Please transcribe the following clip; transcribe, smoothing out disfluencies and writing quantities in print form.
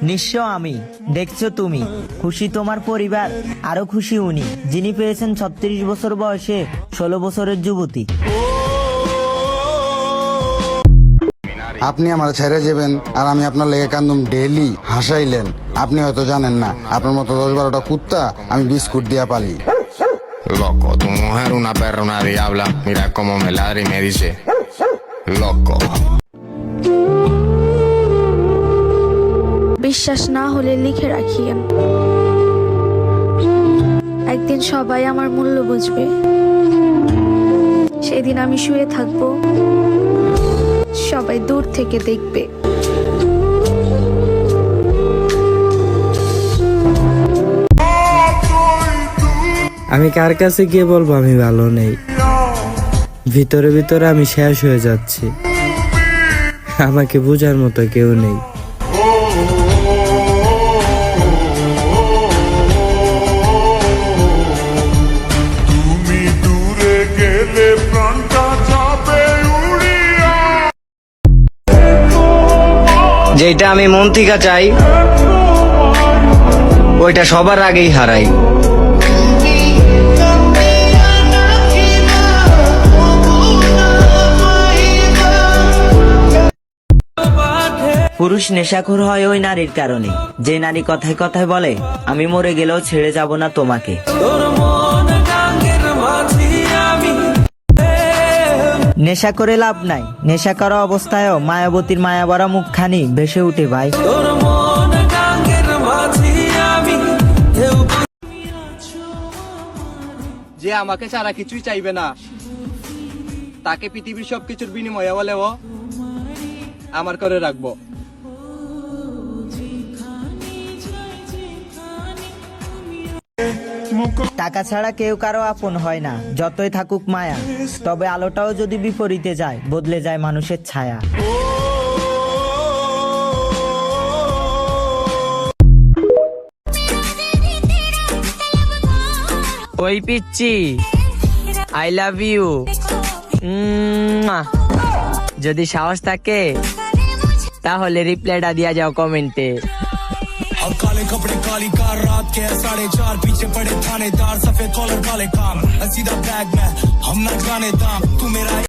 নিঃস্ব আমি, দেখছো তুমি, খুশি তোমার পরিবার, আরো খুশি উনি যিনি পেয়েছেন 36 বছর বয়সে 16 বছরের যুবতী। আপনি আমার ছেড়ে যাবেন আর আমি আপনার লেগে কান্দুম ডেইলি হাসাইলেন। আপনি হয়তো জানেন না, আপনার মতো 10-12টা কুত্তা আমি বিস্কুট দিয়া পালি। Loco, tu mujer una perra, una diabla. Mira cómo me ladra y me dice, loco. বিশ্বাস না হলে লিখে রাখিয়েন, একদিন সবাই আমার মূল্য বুঝবে। সেদিন আমি শুয়ে থাকবো, সবাই দূর থেকে দেখবে। আমি কার কাছে গিয়ে বলবো আমি ভালো নেই? ভিতরে ভিতরে আমি শেষ হয়ে যাচ্ছি, আমাকে বোঝার মতো কেউ নেই। যেটা আমি মন থেকে চাই ওইটা সবার আগেই হারাই। পুরুষ নেশাখোর হয় ওই নারীর কারণে, যে নারী কথায় কথায় বলে আমি মরে গেলেও ছেড়ে যাব না তোমাকে। নেশা করে লাভ নাই, নেশা করা অবস্থায়ও মায়াবতীর মায়াবরা মুখখানি ভেসে উঠে ভাই। যে আমাকে ছাড়া কিছুই চাইবে না, তাকে পৃথিবীর সবকিছুর বিনিময়ে বলেও আমার করে রাখবো। টাকা ছাড়া কেউ কারো আপন হয় না, যতই থাকুক মায়া। তবে আলোটাও যদি বিপরীতে যায়, বদলে যায় মানুষের ছায়া। ওই পিচ্ছি, আই লাভ ইউ। যদি সাহস থাকে তাহলে রিপ্লাইটা দিয়া যাও কমেন্টে। अब काले कपड़े काली कार रात के 4:30 पीछे पड़े थानेदार सफेद कॉलर काले काम सीधा बैग में हम ना जाने दाम तू मेरा